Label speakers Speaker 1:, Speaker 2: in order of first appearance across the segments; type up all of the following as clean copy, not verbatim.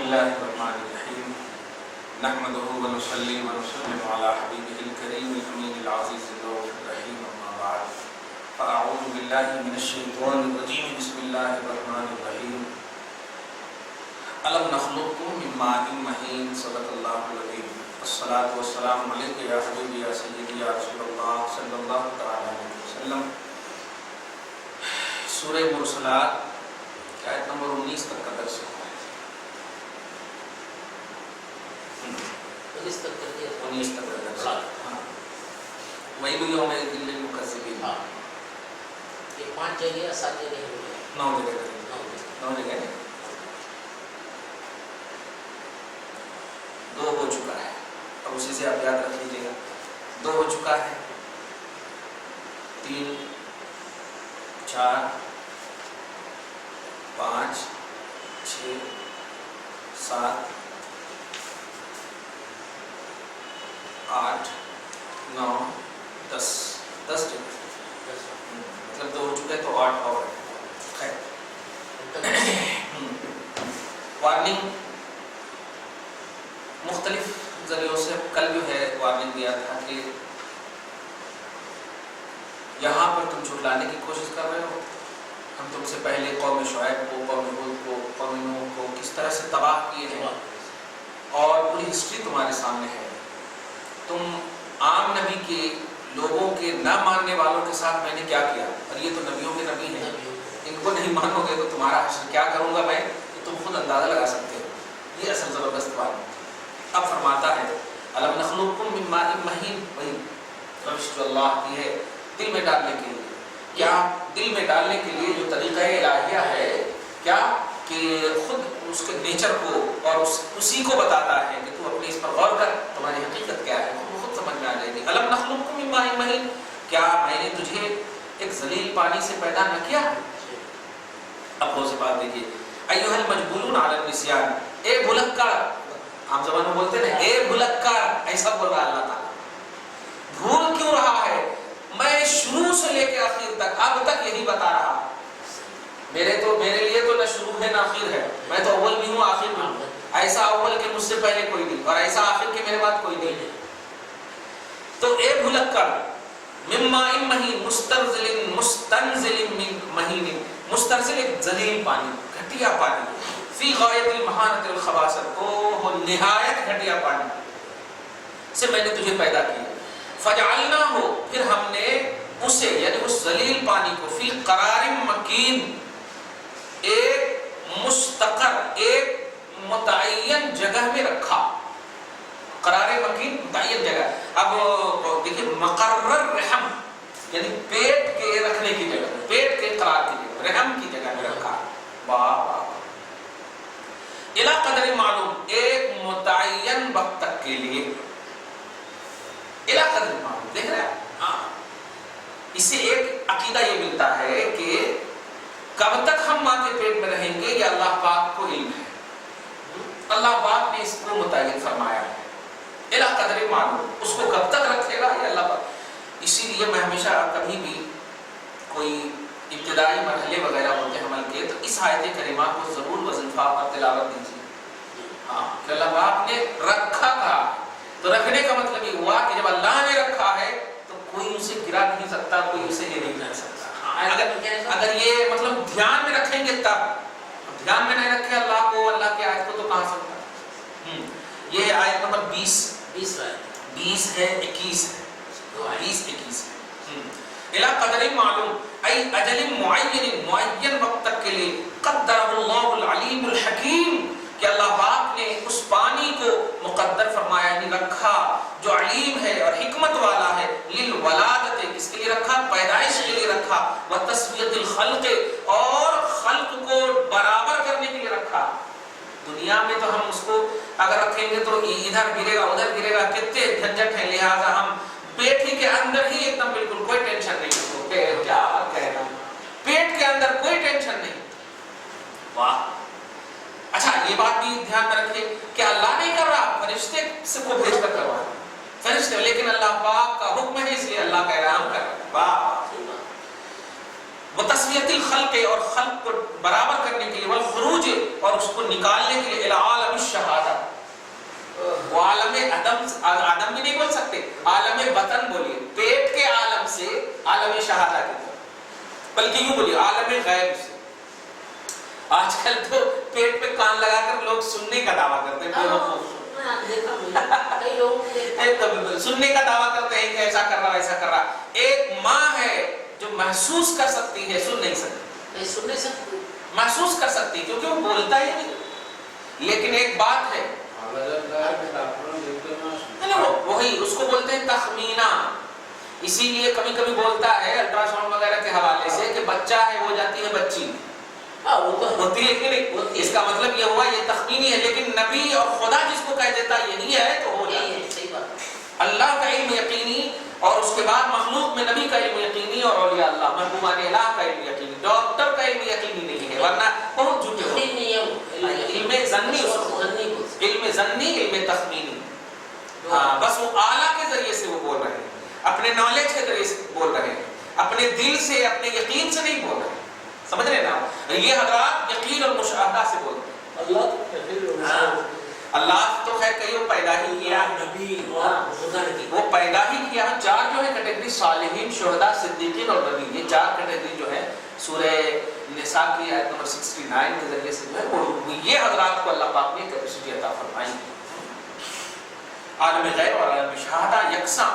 Speaker 1: الله الرحمن الرحيم نحمده ونصلي ونسلم على حبيبه الكريم الأمين العزيز الرؤوف الرحيم أما بعد فأعوذ بالله من الشيطان الرجيم بسم الله الرحمن الرحيم ألم نخلقكم من ماء مهين صدق الله العظيم الصلاة والسلام عليك يا حبيبي يا سيدي يا رسول الله صلى الله تعالى عليه وسلم. سورہ مرسلات آیت نمبر 19 تک کا درس ہے.
Speaker 2: 19 تک کر دیا
Speaker 1: 19 تک کا درس. ہاں وہی بھی یوم الدین للمکذبین.
Speaker 2: ہاں یہ 5 جگہ 7 جگہ ہے
Speaker 1: 9 جگہ 9 جگہ 2 ہو چکا ہے. اب اسی سے آپ یاد رکھ لیجیے گا 2 ہو چکا ہے 3 4 5 6 7 8 9 10 جگہ مطلب 2 ہو چکے تو 8 اور ہے. وارننگ مختلف ذریعوں سے کل جو ہے وارننگ دیا تھا کہ یہاں پر تم جھٹلانے کی کوشش کر رہے ہو. ہم تم سے پہلے قوم شعیب کو، قوم ہود کو، قوم نوح کو کس طرح سے تباہ کیے ہیں اور پوری ہسٹری تمہارے سامنے ہے. تم عام نبی کے لوگوں کے نہ ماننے والوں کے ساتھ میں نے کیا کیا، اور یہ تو نبیوں کے نبی ہیں. ان کو نہیں مانو گے تو تمہارا حشر کیا کروں گا میں، تم خود اندازہ لگا سکتے ہو. یہ اصل زبردست بات ہے. اب فرماتا ہے الم نخلقکم من ماء مہین، وہی روش جو اللہ کی ہے دل میں ڈالنے کے لیے. کیا دل میں ڈالنے کے لیے جو طریقہ الہیہ ہے کیا کہ خود اس کے نیچر کو اور اسی کو بتاتا ہے کہ تو اپنے اس پر غور کر، تمہاری حقیقت کیا ہے خود سمجھ میں آ جائے گی. الم نخلقکم من ماء مہین، کیا میں نے تجھے ایک ذلیل پانی سے پیدا نہ کیا. اب وہ سے بات دیکھیے ایھا المجبولون علی النسیان، اے بھلکڑ، عام زبان میں بولتے ہیں اے بھلکڑ، ایسا بول رہا اللہ تعالیٰ. بھول کیوں رہا ہے، میں شروع سے لے کے آخر تک اب تک یہی بتا رہا. میرے لیے تو نہ شروع ہے نہ آخر ہے. میں تو اول بھی ہوں آخر بھی ہوں. ایسا اول کے مجھ سے پہلے کوئی نہیں اور ایسا آخر کے میرے بعد کوئی نہیں ہے. تو اے بھلکڑ من ماء مہین مستنزل من مہین، مستنزل ایک ذلیل پانی، گھٹیا پانی، فی غایت المہانۃ والخباثۃ، وہ نہایت گھٹیا پانی سے میں نے تجھے پیدا کیا. فجعلناہ، پھر ہم نے اسے یعنی اس ذلیل پانی کو فی قرار مکین، ایک مستقر ایک متعین جگہ میں رکھا. قرار مکین متعین جگہ. اب دیکھیے مقرر رحم یعنی پیٹ کے رکھنے کی جگہ، پیٹ کے قرار کی جگہ، رحم کی جگہ میں رکھا. الی قدر معلوم، ایک متعین وقت تک کے لیے. الی قدر معلوم، دیکھ رہے ہیں ہاں. اس سے ایک عقیدہ یہ ملتا ہے کہ کب تک ہم ماں کے پیٹ میں رہیں گے یہ اللہ پاک کو علم ہے. اللہ پاک نے اس کو متعین فرمایا ہے. الی قدر معلوم، اس کو کب تک رکھے گا یہ اللہ پاک. اسی لیے میں ہمیشہ کبھی بھی کوئی ابتدائی مرحلے وغیرہ ہوتے ہیں عمل کے تو اس آیت کریمہ کو ضرور وظیفہ پر تلاوت دیجیے. ہاں کہ اللہ پاک نے رکھا تھا تو رکھنے کا مطلب یہ ہوا کہ جب اللہ نے رکھا ہے تو کوئی اسے گرا نہیں سکتا، کوئی اسے یہ نہیں کر سکتا. اگر یہ مطلب دھیان میں رکھیں گے تب، دھیان میں نہیں رکھے اللہ کو، اللہ کی آیت کو تو کہاں سکتا. یہ آیت نمبر 20 ہے 21 ہے 20-21 ہے. الی قدر معلوم ای اجل معین وقت تک کے لیے قدر اللہ العلیم الحکیم، کہ اللہ پاک نے اس پانی کو مقدر فرمایا یعنی رکھا جو علیم ہے اور حکمت والا ہے. للولادت، کس کے لیے رکھا، پیدائش کے لیے رکھا. وتسویۃ الخلق، اور خلق کو برابر کرنے کے لیے رکھا. دنیا میں تو ہم اس کو اگر رکھیں گے تو ادھر گرے گا ادھر گرے گا، کتنے جھنجھٹ ہے. لہٰذا ہم پیٹ ہی کے اندر ہی ایک دم بالکل کوئی ٹینشن نہیں. کیا کہنا، پیٹ کے اندر کوئی ٹینشن نہیں. واہ. اچھا یہ بات بھی دھیان میں رکھیے کہ اللہ نہیں کر رہا، فرشتے سے کو بھیج کر کروا رہا فرشتے، لیکن اللہ پاک کا حکم ہے اس لیے اللہ کہہ رہا ہم کر رہا. واہ. وہ تصویر تسویۃ الخلق اور خلق کو برابر کرنے کے لیے، والخروج اور اس کو نکالنے کے لیے، الی عالم الشہادہ، وہ عالم عدم بھی نہیں بول سکتے، عالم بطن بولیے، پیٹ کے عالم سے عالم شہادہ کی طرف، بلکہ یوں بولیے عالم غیب سے۔ آج کل تو پیٹ پہ کان لگا کر لوگ سننے کا دعویٰ کرتے ہیں، سننے کا دعویٰ کرتے ہیں کہ ایسا کر رہا ایسا کر رہا۔ ایک ماں ہے جو محسوس کر سکتی ہے، سن نہیں سکتی، محسوس کر سکتی ہے کیونکہ وہ بولتا ہی نہیں، لیکن ایک بات ہے وہی اس کو بولتے ہیں تخمینہ۔ اسی لیے کبھی کبھی بولتا ہے الٹرا ساؤنڈ وغیرہ کے حوالے سے کہ بچہ ہے ہو جاتی ہے بچی، وہ تو ہوتی ہے کہ نہیں، اس کا مطلب یہ ہوا یہ تخمینی ہے، لیکن نبی اور خدا جس کو کہہ دیتا یہی ہے تو ہو جاتی ہے۔ صحیح بات، اللہ کا علم یقینی، اور اس کے بعد مخلوق میں نبی کا علم یقینی، اور اولیاء اللہ محبوبان الہ کا علم یقینی، ڈاکٹر کا علم یقینی نہیں ہے، ورنہ بہت جھوٹے ہو۔ علم ظنی، علم ظنی، علم تخمینی، بس وہ اعلیٰ کے ذریعے سے وہ بول رہے ہیں، اپنے نالج کے ذریعے سے بول رہے ہیں، اپنے دل سے اپنے یقین سے نہیں بول رہے ہیں، سمجھ رہے نا؟ یہ حضرات یقین اور مشاہدہ سے بولتے ہیں۔ اللہ تو خیر کئی وہ پیدا ہی کیا، نبی وہ پیدا ہی کیا۔ چار جو ہے کیٹیگری، صالحین، شہداء، صدیقین اور نبی، یہ چار کیٹیگری جو ہے سورہ نساء کی آیت نمبر 69 کے ذریعے سے جو ہے یہ حضرات کو اللہ پاک نے کیپیسٹی عطا فرمائی۔ عالم غیب اور عالم شہادہ یکساں،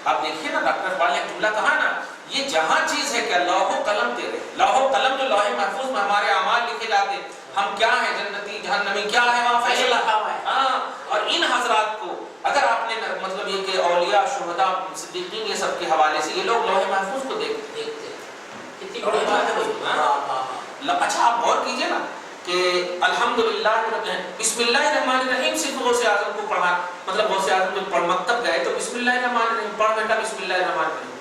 Speaker 1: آپ دیکھیے نا ڈاکٹر اقبال نے جملہ کہا نا، یہ جہاں چیز ہے کہ لوح و قلم تیرے، لوح و قلم جو لوح محفوظ میں ہمارے اعمال لکھے جاتے، ہم کیا ہیں، جنتی جہنمی کیا ہے، وہاں فیصلہ لکھا ہوا ہے۔ ہاں، اور ان حضرات کو اگر آپ نے مطلب یہ کہ اولیاء، شہداء، صدیقین، یہ سب کے حوالے سے یہ لوگ لوح محفوظ کو دیکھتے ہیں، کتنی بڑی بات ہے۔ اچھا آپ غور کیجئے نا کہ الحمدللہ بسم اللہ الرحمن الرحیم صرف غوث اعظم کو پڑھا، مطلب غوث اعظم جب مکتب گئے تو بسم اللہ الرحمن الرحیم پڑھ بیٹا، بسم اللہ الرحمن الرحیم،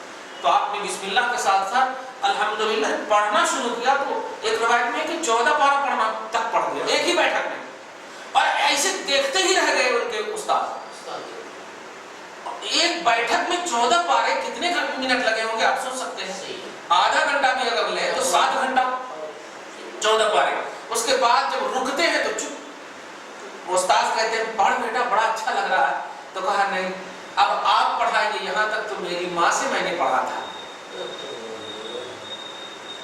Speaker 1: تو آپ نے بسم اللہ کے ساتھ ساتھ الحمدللہ پڑھنا شروع کیا، تو ایک روایت میں کہ 14 پارہ پڑھنا تک پڑھ گیا ایک ہی بیٹھک میں، اور ایسے دیکھتے ہی رہ گئے ان کے استاد۔ ایک بیٹھک میں 14 پارے کتنے منٹ لگے ہوں گے آپ سوچ سکتے ہیں؟ آدھا گھنٹہ بھی اگر لے تو 7 گھنٹہ 14 پارے۔ اس کے بعد جب رکتے ہیں تو چپ، استاد کہتے ہیں پڑھ بیٹا بڑا اچھا لگ رہا ہے، تو کہا نہیں اب آپ پڑھائیے، یہاں تک تو میری ماں سے میں نے پڑھا تھا۔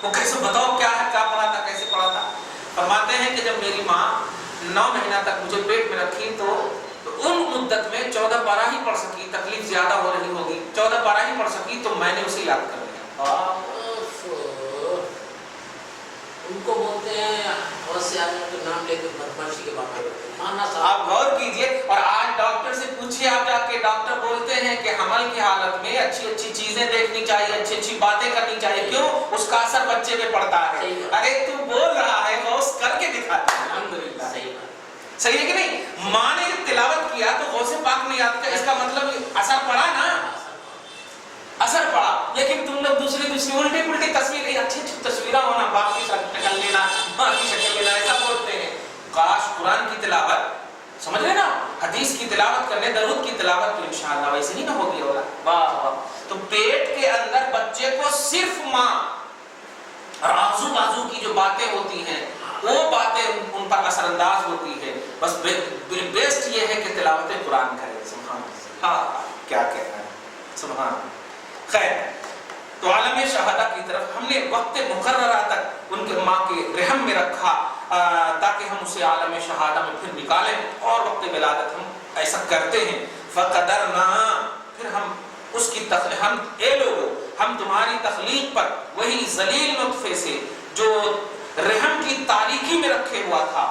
Speaker 1: وہ کیسے بتاؤ کیا ہے، کیا پڑھا تھا، کیسے پڑھا تھا؟ فرماتے ہیں کہ جب میری ماں 9 مہینہ تک مجھے پیٹ میں رکھی تو ان مدت میں 14 پارہ ہی پڑھ سکی، تکلیف زیادہ ہو رہی ہوگی، 14 پارہ ہی پڑھ سکی، تو میں نے اسے یاد کر لیا۔
Speaker 2: ان کو بولتے ہیں غوث اعظم کے نام لے کے بدمعاشی کے بات کرتے ہیں۔
Speaker 1: آپ غور کیجئے، اور آج ڈاکٹر سے پوچھئے آپ جا کے، ڈاکٹر بولتے ہیں کہ حمل کی حالت میں اچھی اچھی چیزیں دیکھنی چاہیے، اچھی اچھی باتیں کرنی چاہیے، کیوں؟ اس کا اثر بچے پہ پڑتا ہے۔ ارے تو بول رہا ہے، غوث کر کے دکھاتا ہے۔ الحمدللہ، صحیح ہے کہ نہیں؟ ماں نے جب تلاوت کیا تو غوث پاک نے یاد کیا، اس کا مطلب اثر پڑا نا، اثر پڑا۔ لیکن تم لوگ دوسری الٹی پلٹی تصویریں، اچھی اچھی تصویریں ہونا، باپ کی شکل لینا، ماں کی شکل لینا، ایسا بولتے ہیں۔ کاش قرآن کی تلاوت، سمجھ رہے نا، حدیث کی تلاوت کرنے، درود کی تلاوت تو انشاءاللہ ویسے ہی نہ ہوگی ہوگا۔ واہ واہ، تو پیٹ کے اندر بچے کو صرف ماں اور آزو بازو کی جو باتیں ہوتی ہیں وہ باتیں ان پر اثر انداز ہوتی ہے۔ بس بیسٹ یہ ہے کہ تلاوت قرآن کرے۔ سبحان اللہ، ہاں کیا کہنا ہے، سبحان اللہ۔ خیر، تو عالم شہادہ کی طرف ہم نے وقت مقررہ تک ان کے ماں کے رحم میں رکھا تاکہ ہم اسے عالم شہادہ میں پھر نکالیں، اور وقت ولادت ہم ایسا کرتے ہیں۔ فقدرنا، پھر ہم اس کی ہم اے لوگو، ہم تمہاری تخلیق پر وہی ذلیل نطفے سے جو رحم کی تاریکی میں رکھے ہوا تھا،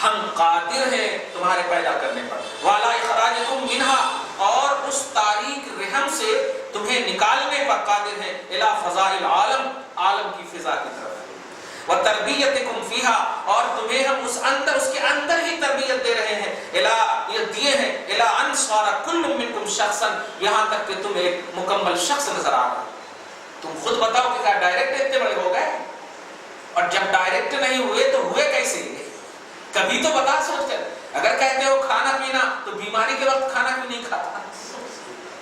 Speaker 1: ہم قادر ہیں تمہارے پیدا کرنے پر، والا اخراجکم منہا، اور اس تاریک رحم سے تمہیں نکالنے پر قادر ہیں، الی فضاء العالم، عالم کی فضا کی طرف، وتربیتکم فیہا، اور تمہیں ہم اس کے اندر ہی تربیت دے رہے ہیں، یہ دیے ہیں، الی ان صار کل منکم شخصا، یہاں تک کہ تم ایک مکمل شخص نظر آ رہے۔ تم خود بتاؤ کہ کیا ڈائریکٹ اتنے بڑے ہو گئے؟ اور جب ڈائریکٹ نہیں ہوئے تو ہوئے کیسے؟ کبھی تو بتا سوچ کر۔ اگر کہتے ہو کھانا پینا تو بیماری کے وقت کھانا کیوں نہیں کھاتا؟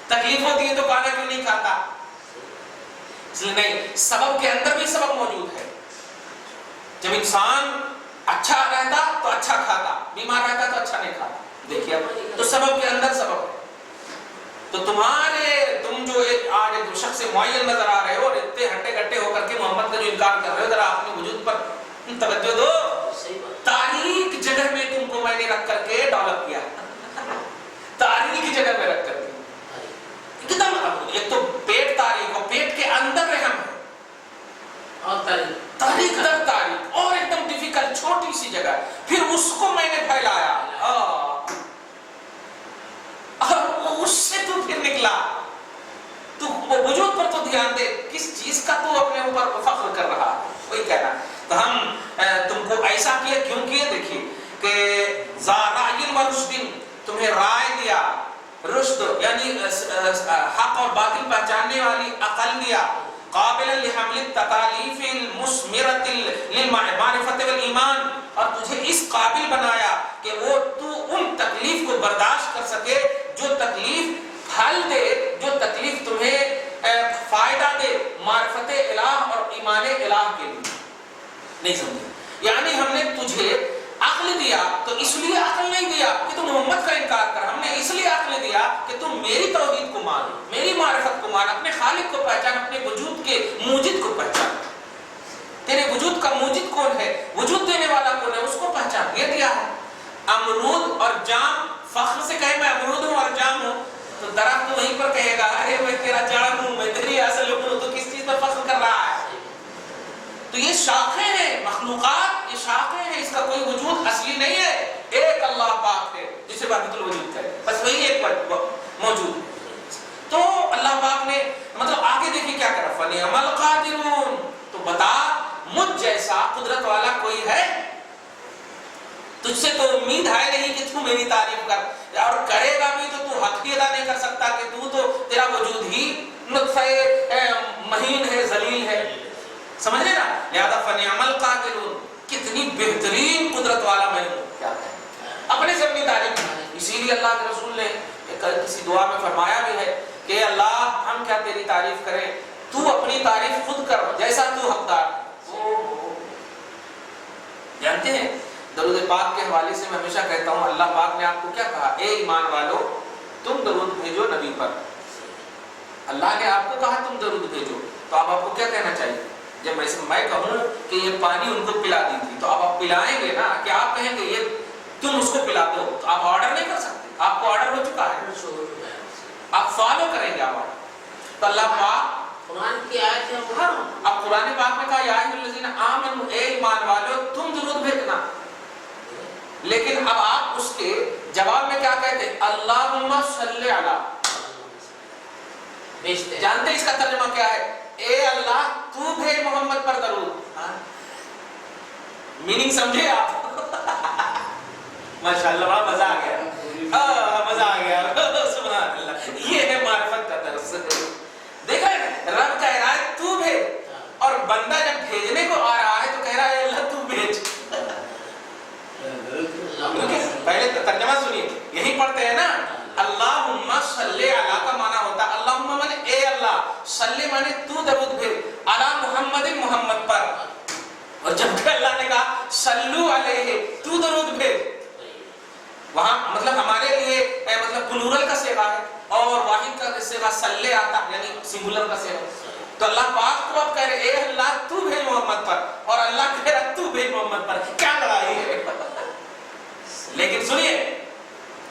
Speaker 1: تکلیف ہوتی ہے تو کھانا کیوں نہیں کھاتا؟ اس لیے نہیں، سبب کے اندر بھی سبب موجود ہے. جب انسان اچھا رہتا تو اچھا کھاتا، بیمار رہتا تو اچھا نہیں کھاتا. دیکھیے تو سبب کے اندر سبب ہے. تو تم جو آج ایک شخص سے معین نظر آ رہے ہو اور اتنے ہٹے کٹے ہو کر کے محمد کا جو انکار کر رہے ہو، ذرا اپنے وجود پر توجہ دو. تاریخ جگہ میں تم کو میں نے رکھ کر کے ڈیولپ کیا، تاریخ جگہ میں رکھ کر کے ایک دم. ایک تو پیٹ تاریخ اور پیٹ کے اندر رحم ہے،
Speaker 2: اور
Speaker 1: تاریخ در تاریخ اور ایک دم ڈیفیکلٹ چھوٹی سی جگہ، پھر اس کو میں نے پھیلایا اور اس سے تو پھر نکلا. تو وجود پر تو دھیان دے، کس چیز کا تو اپنے اوپر فخر کر رہا ہے، وہی کہنا. تو ہم تم کو ایسا کیا کیوں کیے؟ دیکھیے کہ ذارائن و رشدن، تمہیں رائے دیا، رشد یعنی حق اور باطل پہچاننے والی عقل دیا، قابلا لحمل التکالیف المثمرۃ للمعرفۃ والایمان، اور تجھے اس قابل بنایا کہ وہ تو ان تکلیف کو برداشت کر سکے جو تکلیف پھل دے، جو تکلیف تمہیں فائدہ دے معرفت الہ اور ایمان الہ کے لیے. نہیں سمجھے؟ یعنی ہم نے تجھے عقل دیا تو اس لیے عقل نہیں دیا کہ تم محمد کا انکار کر، ہم نے اس لیے عقل دیا کہ تم میری توحید کو مان، میری معرفت کو مان، اپنے خالق کو پہچان، اپنے وجود کے موجد کو پہچان. تیرے وجود کا موجد کون ہے، وجود دینے والا کون ہے، اس کو پہچان. یہ دیا ہے. امرود اور جام، فخر سے کہے میں امرود ہوں اور جام ہوں تو درخت وہیں پر کہے گا ارے میں تیرا جڑ ہوں، میں تیری اصل ہوں. تو کس چیز پر فخر کر رہا ہے؟ تو یہ شاخیں ہیں، مخلوقات یہ شاخیں ہیں، اس کا کوئی وجود اصلی نہیں ہے. ایک اللہ پاک ہے جسے وحدت الوجود ہے، بس وہی ایک موجود ہے. تو اللہ پاک نے مطلب آگے دیکھیں کیا کرا، فَنِعْمَ الْقَادِرُونَ. تو بتا مجھ جیسا قدرت والا کوئی ہے؟ تجھ سے تو امید ہے نہیں کہ تو میری تعریف کر، اور کرے گا بھی تو حق ہی ادا نہیں کر سکتا کہ تو تیرا وجود ہی نطفہ مہین ہے، ذلیل ہے. سمجھ رہے نا؟ لہذا فَنِعْمَ الْقَادِرُونَ، کتنی بہترین قدرت والا میں ہوں. کیا اپنے سے اپنی تعریف. اسی لیے اللہ کے رسول نے کسی دعا میں فرمایا بھی ہے کہ اللہ ہم کیا تیری تعریف کریں، تو اپنی تعریف خود کر جیسا تو حقدار. جانتے ہیں درود پاک کے حوالے سے میں ہمیشہ کہتا ہوں، اللہ پاک نے آپ کو کیا کہا، اے ایمان والو تم درود بھیجو نبی پر. اللہ نے آپ کو کہا تم درود بھیجو، تو آپ کو کیا کہنا چاہیے؟ جب میں کہوں کہ یہ پانی ان کو پلا دی تھی تو آپ پلائیں گے نا، کہ آپ کہیں گے یہ تم اس کو پلا دو؟ تو آپ آرڈر نہیں کر سکتے، آپ کو آرڈر ہو چکا ہے، آپ فالو کریں گے آپ. تو اللہ پاک
Speaker 2: قرآن کی آیت ہے،
Speaker 1: اب قرآن پاک میں کہا یا ایھا الذین آمنوا، اے ایمان والو تم درود بھیجنا. لیکن اب آپ اس کے جواب میں کیا کہتے ہیں؟ اللہم صلی علی. جانتے ہیں اس کا ترجمہ کیا ہے؟ اے اللہ تو بھیج محمد پر درود. میننگ سمجھے آپ؟ ماشاءاللہ بہت مزہ آ گیا، مزہ آ گیا. سبحان اللہ، یہ ہے معرفت کا درس. دیکھ رہے ہیں رب کہہ رہا ہے تو بھیج، اور بندہ جب بھیجنے کو آ رہا ہے تو کہہ رہا ہے اللہ تو بھیج. پہلے ترجمہ سنیے، یہی پڑھتے ہیں نا، اللہم صلی علی کا معنی ہوتا ہے اللہم مانے اے اللہ، صلی مانے تو درود بھیج، علی محمد محمد پر. اور جب کہ اللہ نے کہا صلو علیہ تو درود بھیج، وہاں مطلب ہمارے لیے مطلب پلورل کا صیغہ ہے اور واحد کا صیغہ صلی آتا یعنی سنگولر کا صیغہ. تو اللہ پاک کو اب کہہ رہے اے اللہ تو بھیج محمد پر، اور اللہ کہہ رہا تو بھیج محمد پر. کیا لڑائی ہے؟ لیکن سنیے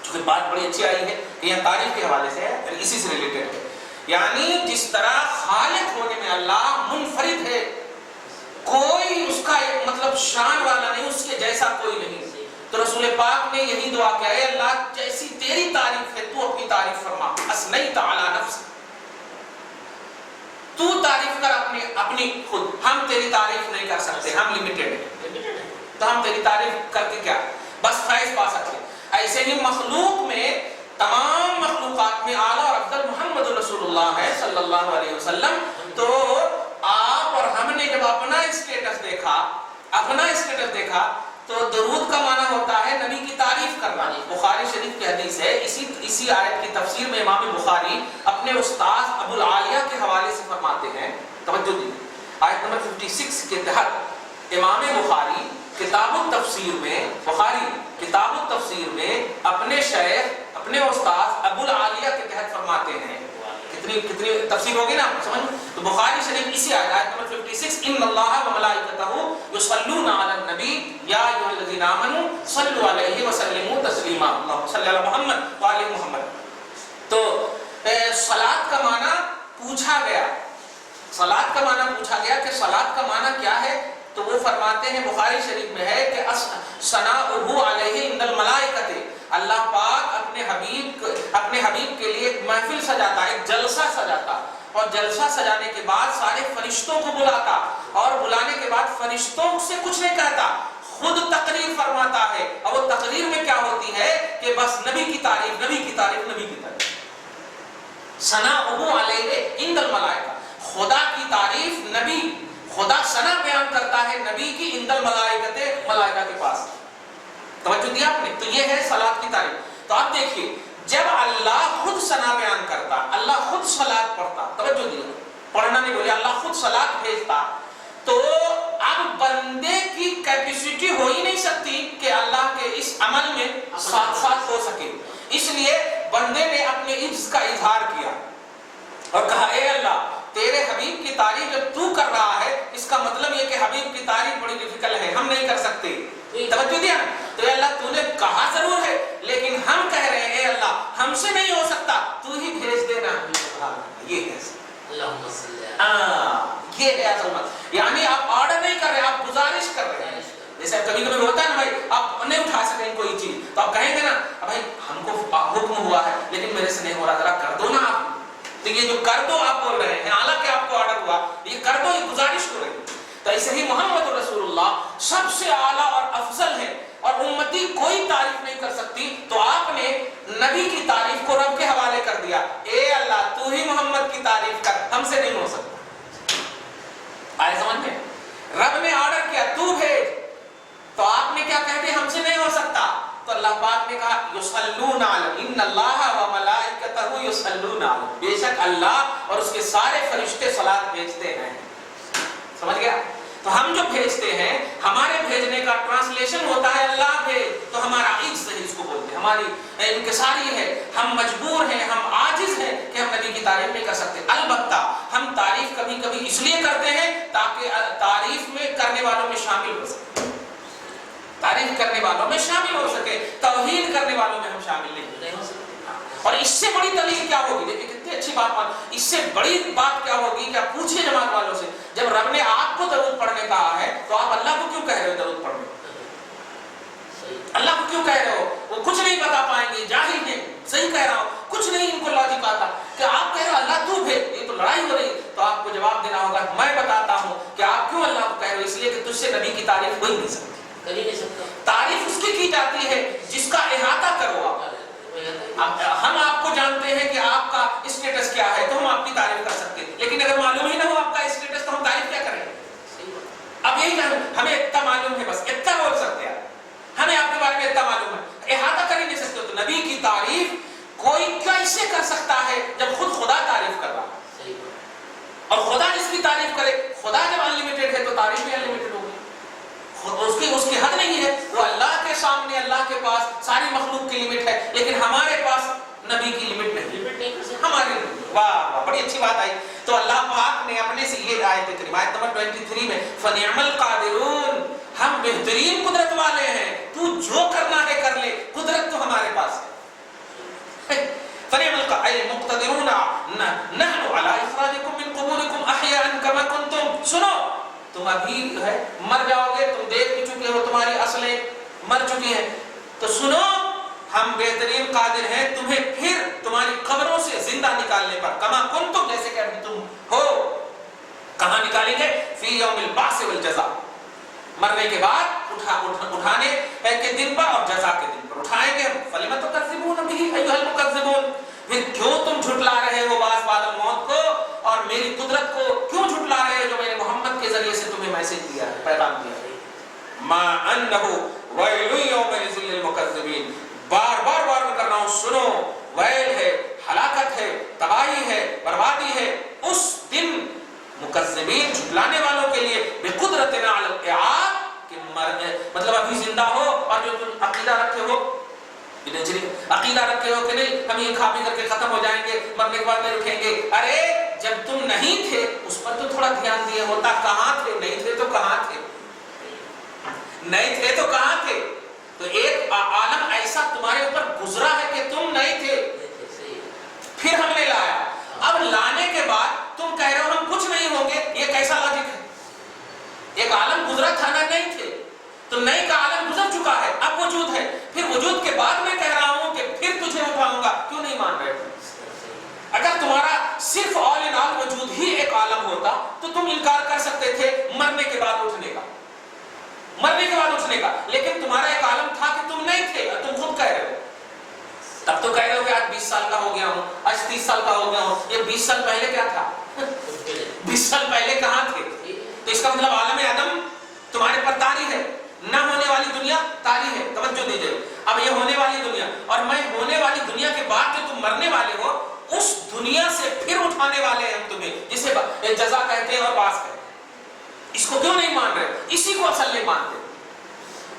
Speaker 1: چونکہ بات بڑی اچھی آئی ہے کہ یہ تاریخ کے حوالے سے ہے، اسی سے ریلیٹڈ ہے. یعنی جس طرح خالق ہونے میں اللہ منفرد ہے، کوئی اس کا ایک مطلب شان والا نہیں، اس کے جیسا کوئی نہیں. تو رسول پاک نے یہی دعا کیا، اے اللہ جیسی تیری تعریف ہے تو اپنی تعریف فرما. اثنیت علی نفسک، تو تعریف کر اپنی خود، ہم تیری تعریف نہیں کر سکتے، ہم لمیٹڈ ہیں. تو ہم تیری تعریف کر کے کیا بس فیض پا سکتے. ایسے ہی مخلوق میں تمام مخلوقات میں اعلیٰ اور افضل محمد رسول اللہ ہے صلی اللہ علیہ وسلم. تو آپ اور ہم نے جب اپنا اسٹیٹس دیکھا تو درود کا معنی ہوتا ہے نبی کی تعریف کرنا. بخاری شریف کی حدیث ہے، اسی آیت کی تفسیر میں امام بخاری اپنے استاد ابو العالیہ کے حوالے سے فرماتے ہیں، توجہ دیجیے، آیت نمبر 56 کے تحت امام بخاری کتاب التفسیر میں، بخاری کتاب التفسیر میں اپنے شیخ، اپنے استاد ابو العالیہ کے تحت فرماتے ہیں، کتنی تفسیر ہوگی نا سمجھ۔ تو بخاری شریف اسی آیت نمبر 56 ان اللہ و ملائکتہ یصلون علی النبی یا ایھا الذین آمنوا صلوا علیہ وسلموا تسلیما اللہم صلی علی محمد و آل محمد۔ تو صلاۃ کا معنی پوچھا گیا، صلاۃ کا معنی پوچھا گیا کہ صلاۃ کا معنی کیا ہے، تو وہ فرماتے ہیں بخاری شریف میں ہے کہ ثناؤہ علیہ عند الملائکۃ، اللہ پاک اپنے حبیب کے لیے ایک محفل سجاتا، ایک جلسہ سجاتا، اور جلسہ سجانے کے بعد سارے فرشتوں کو بلاتا، اور بلانے کے بعد فرشتوں سے کچھ نہیں کہتا، خود تقریر فرماتا ہے، اور وہ تقریر میں کیا ہوتی ہے کہ بس نبی کی تعریف، نبی کی تعریف، نبی کی تعریف۔ ثناؤہ علیہ عند الملائکہ، خدا کی تعریف نبی، خدا ثنا بیان کرتا ہے نبی کی عند الملائکۃ، ملائکہ کے پاس۔ توجہ دیا آپ نے؟ تو یہ ہے صلاۃ کی تعریف۔ تو آپ دیکھیے جب اللہ خود ثنا بیان کرتا، اللہ خود صلاۃ پڑھتا، توجہ دیا، پڑھنا نہیں بولے، اللہ خود صلاۃ بھیجتا، تو اب بندے کی کیپیسٹی ہو ہی نہیں سکتی کہ اللہ کے اس عمل میں ساتھ ساتھ ہو سکے، اس لیے بندے نے اپنے عجز کا اظہار کیا اور کہا اے اللہ تیرے حبیب کی تعریف جب تو کر رہا ہے، اس کا مطلب یہ کہ حبیب کی تعریف بڑی ڈیفیکلٹ ہے، ہم نہیں کر سکتے۔ توجہ دیا، تو اے اللہ تو نے کہا ضرور ہے لیکن ہم کہہ رہے ہیں اے اللہ ہم سے نہیں ہو سکتا، تو ہی بھیج دینا۔ یہ ہے
Speaker 2: اللہم صلی اللہ،
Speaker 1: یہ ہے عظمت، یعنی آپ آرڈر نہیں کر رہے، آپ گزارش کر رہے ہیں۔ جیسے کبھی کبھی ہوتا ہے نا بھائی، آپ نہیں اٹھا سکیں کوئی چیز تو آپ کہیں گے نا بھائی ہم کو حکم ہوا ہے لیکن میرے سے نہیں ہو رہا، ذرا کر دو نا آپ۔ تو یہ جو کر دو آپ بول رہے ہیں، حالانکہ آپ کو آرڈر ہوا، یہ کر دو، یہ گزارش ہو رہی ہے۔ تو ایسے ہی محمد رسول اللہ سب سے اعلیٰ اور افضل ہے، اور امتی کوئی تعریف نہیں کر سکتی، تو آپ نے نبی کی تعریف کو رب کے حوالے کر دیا، اے اللہ تو ہی محمد کی تعریف کر، ہم سے نہیں ہو سکتا۔ آئے سمجھ میں؟ رب نے آرڈر کیا تو بھیج، تو آپ نے کیا کہہ دیا ہم سے نہیں ہو سکتا، تو اللہ پاک نے کہا یصلون علی ان اللہ و ملائکتہ یصلون علی، بے شک اللہ اور اس کے سارے فرشتے صلاۃ بھیجتے ہیں۔ سمجھ گیا؟ تو ہم جو بھیجتے ہیں، ہمارے بھیجنے کا ٹرانسلیشن ہوتا ہے اللہ بھیج، تو ہمارا عجز ہے، اس کو بولتے ہیں، ہماری انکساری ہے، ہم مجبور ہیں، ہم عاجز ہیں کہ ہم نبی کی تعریف نہیں کر سکتے۔ البتہ ہم تعریف کبھی کبھی اس لیے کرتے ہیں تاکہ تعریف میں کرنے والوں میں شامل ہو سکے، تعریف کرنے والوں میں شامل ہو سکے، توہین کرنے والوں میں ہم شامل نہیں ہو سکتے۔ اور اس سے بڑی دلیل کیا ہوگی؟ دیکھیں کتنی اچھی بات، اس سے بڑی بات کیا ہوگی کہ آپ پوچھیے جماعت والوں سے، جب رب نے آپ کو درود پڑھنے کہا ہے تو آپ اللہ کو کیوں کہہ رہے ہو درود پڑھنے؟ اللہ کو کیوں کہہ رہے ہو؟ وہ کچھ نہیں بتا پائیں گے، جاہل ہیں، صحیح کہہ رہا ہوں، کچھ نہیں ان کو لاجک آتا کہ آپ کہہ رہے ہو اللہ تو بھیج، یہ تو لڑائی ہو رہی، تو آپ کو جواب دینا ہوگا میں بتاتا ہوں کہ آپ کیوں اللہ کو کہہ رہے ہو، اس لیے کہ تجھ سے نبی کی تعریف ہو ہی نہیں سکتی،
Speaker 2: کر ہی نہیں سکتا۔
Speaker 1: تعریف اس کی جاتی ہے جس کا احاطہ کرو آپ۔ ہم آپ کو جانتے ہیں کہ آپ کا اسٹیٹس کیا ہے تو ہم آپ کی تعریف کر سکتے ہیں، لیکن اگر معلوم ہی نہ ہو آپ کا اسٹیٹس تو ہم تعریف کیا کریں؟ اب یہی کہ ہمیں اتنا معلوم ہے، بس اتنا بول سکتے ہیں، ہمیں آپ کے بارے میں اتنا معلوم ہے، احاطہ کر ہی نہیں سکتے۔ تو نبی کی تعریف کوئی کیسے کر سکتا ہے جب خود خدا تعریف کر رہا ہے؟ اور خدا جس کی تعریف کرے، خدا جب انلمیٹڈ ہے تو تعریف بھی انلمیٹڈ ہوگی، اس کی حد نہیں ہے۔ وہ اللہ کے سامنے، اللہ کے پاس ساری مخلوق کی لمٹ ہے، لیکن ہمارے پاس نبی کی لمٹ نہیں، ہماری واہ واہ بڑی اچھی بات آئی۔ تو اللہ پاک نے اپنے سے یہ آیت کریمہ آیت نمبر 23 میں فَنِعْمَ الْقَادِرُونَ، ہم بہترین قدرت والے ہیں، تو جو کرنا ہے کر لے، قدرت تو ہمارے پاس ہے۔ فَنِعْمَ الْمُقْتَدِرُونَ نَحْنُ عَلَىٰ إِخْرَاجِكُم مِّن قُبُورِكُمْ أَحْيَاءً كَمَا كُنتُمْ، سنو تم ابھی ہے مر جاؤ گے، تم دیکھ بھی چکے ہو، تمہاری اصلیں مر چکی ہیں، تو سنو ہم بہترین قادر ہیں تمہیں پھر تمہاری قبروں سے زندہ نکالنے پر، کما کنتم جیسے کہ ابھی تم ہو۔ کہاں نکالیں گے؟ فی یوم البعث والجزاء، مرنے کے بعد اٹھانے کے دن پر اور جزا کے دن پر اٹھائیں گے۔ فلم تکذبون بہ ایھا المکذبون، پھر کیوں تم جھٹلا رہے ہو بعض بعد الموت کو اور میری قدرت کو کیوں جھٹلا رہے ہو جو میں نے محمد کے ذریعے سے تمہیں میسج دیا ہے، پیغام دیا ہے۔ ما انہ ویل یومئذ للمکذبین، بار بار میں کر رہا ہوں، سنو ویل ہے، ہلاکت ہے، تباہی ہے، بربادی ہے اس دن مکذبین جھٹلانے والوں کے لیے بقدرتنا علی الإعاد کہ مطلب ابھی زندہ ہو اور جو تم عقیدہ رکھتے ہو عقیدہ رکھتے ہو کہ نہیں ہم یہ کھا پی کر کے ختم ہو جائیں گے مرنے کے بعد نہیں اٹھیں گے. ارے جب تم نہیں تھے اس پر تو تھوڑا دھیان دیا ہوتا. کہاں تھے؟ نہیں تھے تو کہاں تھے؟ نہیں تھے تو کہاں تھے؟ تو ایک عالم ایسا تمہارے اوپر گزرا ہے کہ تم نہیں تھے پھر ہم نے لایا. اب لانے کے بعد تم کہہ رہے ہو ہم کچھ نہیں ہوں گے. یہ کیسا لاجک ہے؟ ایک عالم گزرا تھا نا, نہیں تھے تو نئی کا عالم گزر چکا ہے, اب وجود ہے. پھر وجود کے بعد میں کہہ رہا ہوں کہ پھر تجھے اٹھاؤں گا. کیوں نہیں مان رہے؟ اگر تمہارا صرف آل ان آل وجود ہی ایک عالم ہوتا تو تم انکار کر سکتے تھے مرنے کے بعد اٹھنے کا, مرنے کے بعد اٹھنے کا. لیکن تمہارا ایک عالم تھا کہ تم نہیں تھے اور تم خود کہہ رہے ہو. تب تو کہہ رہے ہو کہ آج 20 سال کا ہو گیا ہوں, آج 30 سال کا ہو گیا ہوں. یہ 20 سال پہلے کیا تھا؟ 20 سال پہلے کہاں تھے؟ تو اس کا مطلب عالم عدم تمہارے پر طاری ہے, نہ ہونے والی دنیا طاری ہے. توجہ دیجئے. اب یہ ہونے والی دنیا اور میں ہونے والی دنیا کے بعد جو تم مرنے والے ہو اس دنیا سے پھر اٹھانے والے ہیں ہم تمہیں, جسے جزا کہتے ہیں اور باس کہتے ہیں. اس کو کیوں نہیں مان رہے؟ اسی کو اصل نہیں مانتے.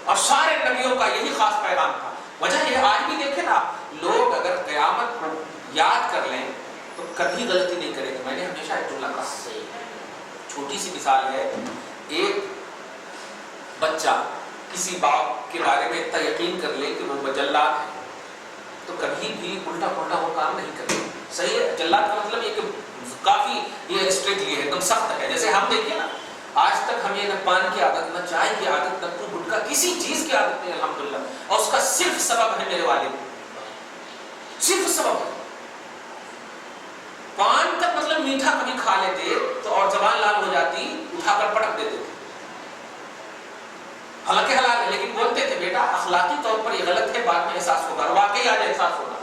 Speaker 1: اور سارے نبیوں کا یہی خاص پیغام تھا. وجہ یہ آج بھی دیکھیں نا, لوگ اگر قیامت کو یاد کر لیں تو کبھی غلطی نہیں کریں گے. میں نے ہمیشہ ایک جملہ کہا, چھوٹی سی مثال ہے. ایک بچہ کسی باپ کے بارے میں اتنا یقین کر لے کہ وہ جلاد ہے تو کبھی بھی الٹا پلٹا وہ کام نہیں کرے. صحیح ہے؟ جلاد کا مطلب یہ کہ کافی یہ اسٹرکٹلی ہے, ایک دم سخت ہے. جیسے ہم دیکھیے نا, آج تک ہمیں نہ پان کی عادت, نہ چائے کی عادت, نہ گٹکا, کسی چیز کی عادت نہیں الحمدللہ. اور اس کا صرف سبب ہے میرے والد, صرف سبب ہے. پان تک مطلب میٹھا کبھی کھا لیتے تو اور زبان لال ہو جاتی, اٹھا کر پٹک دیتے تھے. حالانکہ حلال ہے لیکن بولتے تھے بیٹا اخلاقی طور پر یہ غلط ہے, بعد میں احساس ہوگا. اور واقعی آج احساس ہوگا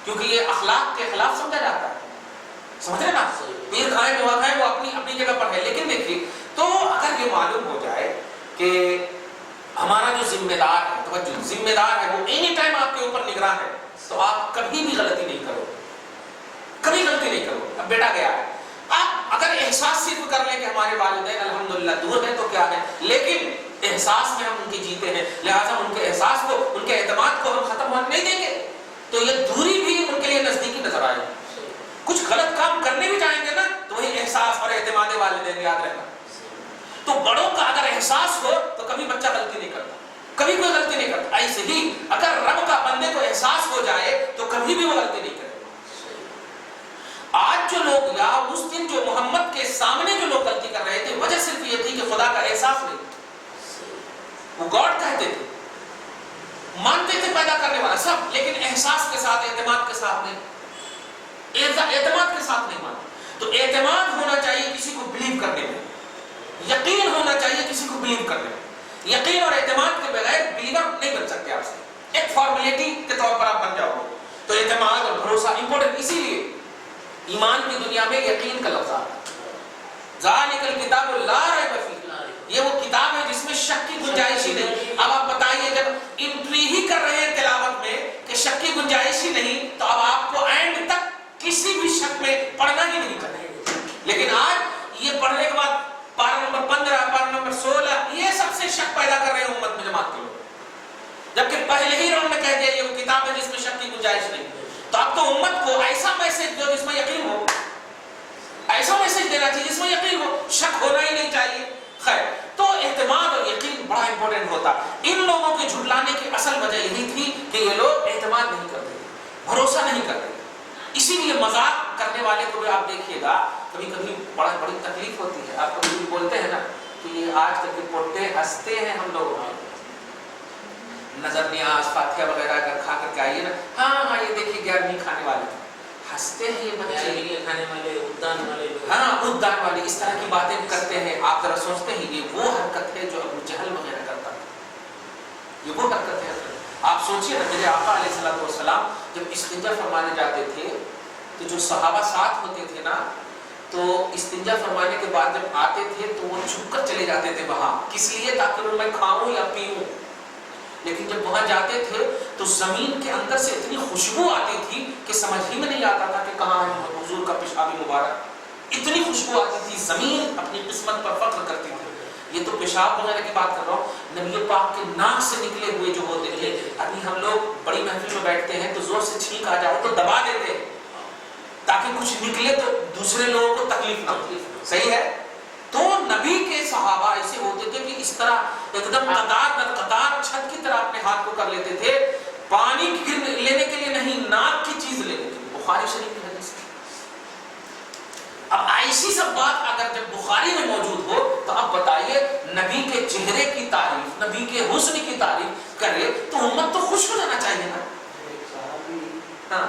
Speaker 1: کیونکہ یہ اخلاق کے خلاف سمجھا جاتا ہے. سمجھ رہے نا, پیر کھائیں دعا کھائیں وہ اپنی جگہ پر ہے. لیکن دیکھیے تو اگر یہ معلوم ہو جائے کہ ہمارا جو ذمہ دار ہے, توجہ, ذمہ دار ہے, وہ اینی ٹائم آپ کے اوپر نگراں ہے, تو آپ کبھی بھی غلطی نہیں کرو, کبھی غلطی نہیں کرو. اب بیٹا گیا ہے, آپ اگر احساس صرف کر لیں کہ ہمارے والدین الحمدللہ دور ہیں تو کیا ہے, لیکن احساس میں ہم ان کی جیتے ہیں, لہٰذا ان کے احساس کو, ان کے اعتماد کو ہم ختم ہونے نہیں دیں گے. تو یہ دوری بھی ان کے لیے نزدیکی نظر آئے. کچھ غلط کام کرنے بھی چاہیں گے نا تو وہی احساس اور اعتماد والدین یاد رہنا. تو بڑوں کا اگر احساس ہو تو کبھی بچہ غلطی نہیں کرتا, کبھی کوئی غلطی نہیں کرتا. ایسے ہی اگر رب کا بندے کو احساس ہو جائے تو کبھی بھی وہ غلطی نہیں کرے. آج جو لوگ یا اس دن جو محمد کے سامنے جو لوگ غلطی کر رہے تھے, وجہ صرف یہ تھی کہ خدا کا احساس نہیں. وہ گاڈ کہتے تھے, مانتے تھے پیدا کرنے والا سب, لیکن احساس کے ساتھ, اعتماد کے ساتھ نہیں, اعتماد کے ساتھ نہیں مانتے. تو اعتماد ہونا چاہیے کسی کو بلیو کرنے میں, یقین ہونا چاہیے کسی کو بلیو کرنے میں. یقین اور اعتماد کے بغیر بلیور نہیں بن سکتے آپ سے. ایک فارمیلٹی کے طور پر آپ بن جاؤ گے. تو اعتماد اور بھروسہ امپورٹنٹ, اسی لیے ایمان کی دنیا میں یقین کا لفظ آتا ہے. ذالک الکتاب لا ریب فیہ, یہ وہ کتاب ہے جس میں شک کی گنجائش ہی نہیں. اب آپ بتائیے جب انٹری ہی کر رہے ہیں تلاوت میں کہ شک کی گنجائش ہی نہیں, تو اب آپ کو اینڈ تک کسی بھی شک میں پڑھنا ہی نہیں چاہیے. لیکن آج یہ پڑھنے کے بعد پارہ نمبر 15, پارہ نمبر 16, یہ سب سے شک پیدا کر رہے ہیں امت میں جماعت کے لوگ, جبکہ پہلے ہی راؤنڈ میں کہہ دیا یہ وہ کتاب ہے جس میں شک کی گنجائش نہیں. تو اب تو امت کو ایسا میسج دو جس میں یقین ہو, ایسا میسج دینا چاہیے جس میں یقین ہو, شک ہونا ہی نہیں چاہیے. خیر, تو اعتماد اور یقین بڑا امپورٹنٹ ہوتا. ان لوگوں کے جھٹلانے کی اصل وجہ یہی تھی کہ یہ لوگ اعتماد نہیں کرتے, بھروسہ نہیں کرتے. اسی لیے مذاق کرنے والے کو بھی آپ دیکھیے گا کبھی کبھی بڑی تکلیف ہوتی ہے. آپ کبھی بھی بولتے ہیں نا کہ یہ آج تک کے پوٹے ہنستے ہیں ہم لوگوں میں, نظر نیاز فاتحہ وغیرہ اگر کھا کر کے آئیے نا, ہاں یہ دیکھیے 11ویں کھانے والے ہنستے ہیں یہ بچے,
Speaker 2: کھانے والے, ادان والے,
Speaker 1: ہاں ادان والے اس طرح کی باتیں کرتے ہیں. آپ ذرا سوچتے ہیں یہ وہ حرکت ہے جو ابو جہل وغیرہ کرتا تھا, یہ وہ حرکت ہے. آپ سوچئے نا, میرے آقا علیہ الصلوۃ والسلام جب استنجا فرمانے جاتے تھے تو جو صحابہ ساتھ ہوتے تھے نا, تو استنجا فرمانے کے بعد جب آتے تھے تو وہ چھپ کر چلے جاتے تھے وہاں, کس لیے تاکہ میں کھاؤں یا پیوں. لیکن جب وہاں جاتے تھے تو زمین کے اندر سے اتنی خوشبو آتی تھی کہ سمجھ ہی میں نہیں آتا تھا کہ کہاں ہے حضور کا پیشاب مبارک. اتنی خوشبو آتی تھی، زمین اپنی قسمت پر فخر کرتی تھی. یہ تو پیشاب وغیرہ کی بات کر رہا ہوں. نبی پاک کے ناک سے نکلے ہوئے جو ہوتے تھے، ابھی ہم لوگ بڑی محفل میں بیٹھتے ہیں تو زور سے چھینک آ جائے تو دبا دیتے ہیں تاکہ کچھ نکلے تو دوسرے لوگوں کو تکلیف نہ ہو. صحیح ہے. تو نبی کے صحابہ ایسے ہوتے تھے کہ اس طرح ایک دم قطار در قطار چھت کی طرح اپنے ہاتھ کو کر لیتے تھے، پانی لینے کے لیے نہیں، ناک کی چیز لینے کے لیے. بخاری شریف کی حدیث. اب ایسی سب بات اگر جب بخاری میں موجود ہو تو اب بتائیے نبی کے چہرے کی تعریف، نبی کے حسن کی تعریف کرے تو امت تو خوش ہو جانا چاہیے نا. ہاں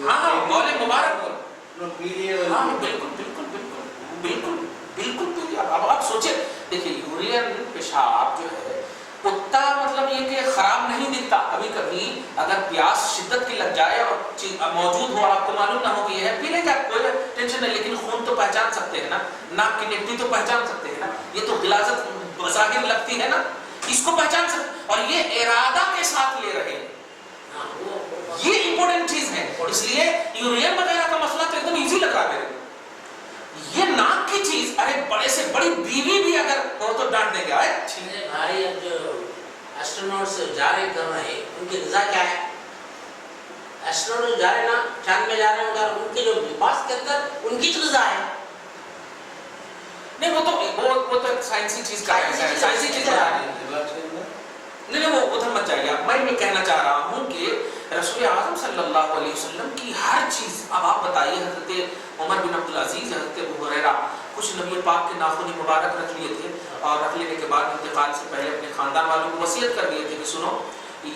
Speaker 1: ہاں بول مبارک بول. ہاں بالکل بالکل بالکل بالکل بالکل. اب آپ سوچیں، دیکھیے یورین پیشاب جو ہے کتا مطلب یہ کہ خراب نہیں دکھتا. کبھی کبھی اگر پیاس شدت کی لگ جائے اور موجود ہو، آپ کو معلوم نہ ہو کہ یہ ہے، پی لیں گے، کوئی ٹینشن نہیں. لیکن خون تو پہچان سکتے ہیں نا، ناک کی نٹی تو پہچان سکتے ہیں نا. یہ تو غلاظت بظاہر لگتی ہے نا، اس کو پہچان سکتے. اور یہ ارادہ کے ساتھ لے رہے ہیں، یہ امپورٹنٹ چیز ہے. اس لیے یورین وغیرہ کا مسئلہ تو ایک دم ایزی لگ رہا ہے. یہ ناک کی چیز، ارے بڑے سے بڑی بیوی بھی اگر ہو تو ڈانٹ دیں گے.
Speaker 2: بھائی اب جو ایسٹرونوٹس جا رہے کر رہے ہیں ان کی غذا کیا ہے؟ ایسٹرونوٹ جا رہے نا، چاند میں جا رہے ہیں، ان کے جو لباس کے اندر ان کی غذا ہے.
Speaker 1: نہیں وہ تو سائنسی چیز کا ہے، سائنسی چیز ہے. نہیں وہ ادھر مت جائیے. میں یہ کہنا چاہ رہا ہوں کہ رسول اعظم صلی اللہ علیہ وسلم کی ہر چیز. اب آپ بتائیے، حضرت عمر بن عبدالعزیز، حضرت ابو ہریرہ، کچھ نبی پاک کے ناخن مبارک رکھ لیے تھے اور رکھ لینے کے بعد انتقال سے پہلے اپنے خاندان والوں کو وصیت کر دیے تھے کہ سنو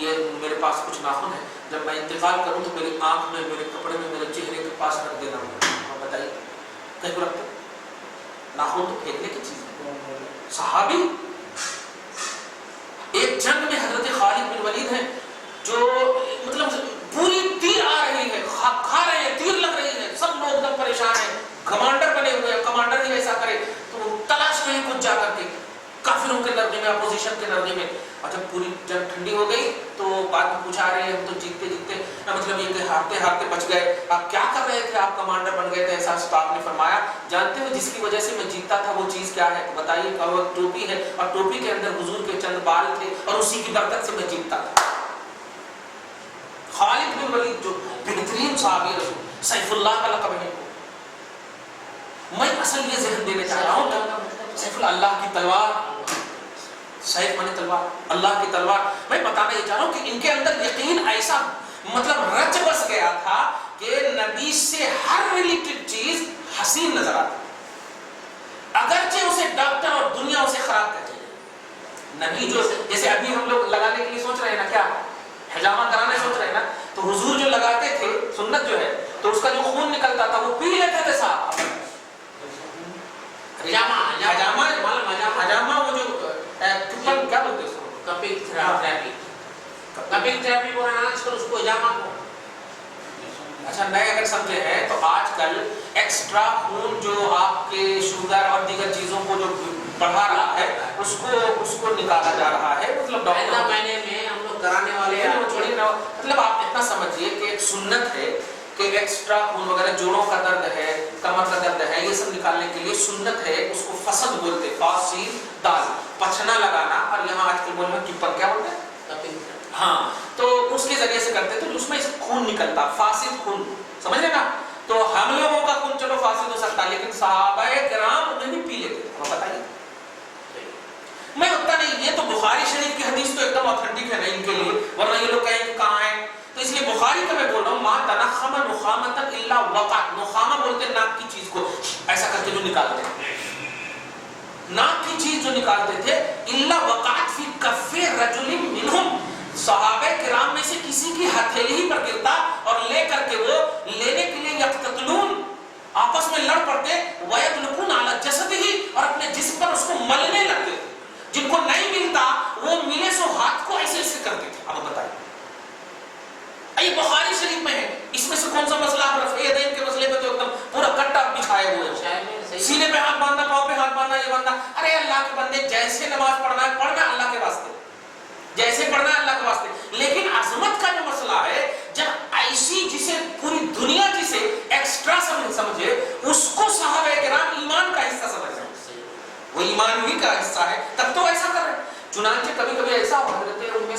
Speaker 1: یہ میرے پاس کچھ ناخن ہے، جب میں انتقال کروں تو میری آنکھ میں، میرے کپڑے میں، میرے چہرے کے پاس رکھ دینا. آپ بتائیے کہیں کو رکھتے؟ ناخن تو پھینکنے کی چیز ہے. صحابی ایک جنگ میں حضرت خالد بن ولید ہیں جو مطلب پوری تیر آ رہی ہے، کھا رہے ہیں، تیر لگ رہی ہے، سب لوگ دم پریشان ہیں، کمانڈر بنے ہوئے ہیں، کمانڈر ہی ایسا کرے تو وہ تلاش میں کچھ جا کر کے کافروں کے درجے میں، اپوزیشن کے درجے میں. اور جب پوری جنگ ٹھنڈی ہو گئی تو بعد میں پوچھا رہے ہیں ہم تو جیتتے جیتتے، مطلب یہ کہ ہارتے ہارتے بچ گئے، آپ کیا کر رہے تھے، آپ کمانڈر بن گئے تھے ایسا. تو آپ نے فرمایا جانتے ہو جس کی وجہ سے میں جیتتا تھا وہ چیز کیا ہے؟ بتائیے. کہ وہ ٹوپی ہے اور ٹوپی کے اندر حضور کے چند بال تھے اور اسی کی برکت سے میں جیتتا تھا. خالد بن ولید جو بہترین صحابی رسول، سیف اللہ کا لقب ہے. میں اصل یہ ذہن دینے چاہ رہا ہوں، سیف اللہ کی تلوار، سیف مانے تلوار، اللہ کی تلوار. میں بتانا یہ چاہ رہا ہوں کہ ان کے اندر یقین ایسا مطلب رچ بس گیا تھا کہ نبی سے ہر ریلیٹڈ چیز حسین نظر آتی، اگرچہ اسے ڈاکٹر اور دنیا اسے خراب کہتی ہے. نبی جو جیسے ابھی ہم لوگ لگانے کے لیے سوچ رہے ہیں نا، کیا حجامہ کرانے سوچ رہے ہیں نا، تو حضور جو لگاتے تھے سنت جو ہے تو اس کا جو خون نکلتا تھا وہ پی لیتے تھے صاحب. حجامہ وہ جو کیا بولتے ہیں اس کو،
Speaker 2: کپنگ تھراپی. کپنگ تھراپی بولا آج کل اس کو حجامہ کو.
Speaker 1: اچھا نئے اگر سمجھے ہیں تو آج کل ایکسٹرا خون جو آپ کے شوگر اور دیگر چیزوں کو جو بڑھا رہا ہے اس کو نکالا جا رہا ہے. مطلب ڈاکٹر
Speaker 2: مہینے میں ہم لوگ کرانے والے
Speaker 1: مطلب آپ اتنا سمجھیے کہ ایک سنت ہے کہ ایکسٹرا خون وغیرہ، جوڑوں کا درد ہے، کمر کا درد ہے، یہ سب نکالنے کے لیے سنت ہے. اس کو فسد بولتے، فاسین دال، پچھنا لگانا. اور یہاں آج کل بولنا ٹپر کیا بولتے ہیں، ہاں. تو اس کے ذریعے سے کرتے تو اس میں خون نکلتا، فاسد خون، سمجھ رہے نا. تو ہم لوگوں کا خون چلو فاسد ہو سکتا، لیکن صحابہ کرام انہیں بھی پی لیتے. بتائیے میں اتنا نہیں، یہ تو بخاری شریف کی حدیث تو ایک دم اوتھینٹک ہے نا ان کے لیے، ورنہ یہ لوگ کہیں کہاں ہیں. تو اس لیے بخاری کا میں بول رہا ہوں، ما تنخم نخامۃ الا وقعت. نخامہ بولتے ناک کی چیز کو ایسا کر کے جو نکالتے ہیں، ناک کی چیز جو نکالتے تھے، الا وقعت فی کف رجل منہم. صحابہ کرام میں سے کسی کی ہتھیلی ہی پر گرتا اور لے کر کے وہ لینے کے لیے یقتتلون، آپس میں لڑ پڑتے، ویدلقون علی جسدہ، اور اپنے جسم پر اس کو ملنے لگتے تھے. جن کو نہیں ملتا وہ ملے سو ہاتھ کو ایسے ایسے کرتے تھے. اب بتائیے یہ بخاری شریف میں ہے. اس میں سے کون سا مسئلہ؟ آپ رفع یدین کے مسئلے پہ تو ایک دم پورا کٹا بچھائے ہوئے ہیں، سینے پہ ہاتھ باندھنا، پاؤں پہ ہاتھ باندھنا، یہ باندھنا. ارے اللہ کے بندے، جیسے نماز پڑھنا ہے پڑھنا اللہ کے واسطے، جیسے پڑھنا ہے اللہ کے واسطے. لیکن عظمت کا جو مسئلہ ہے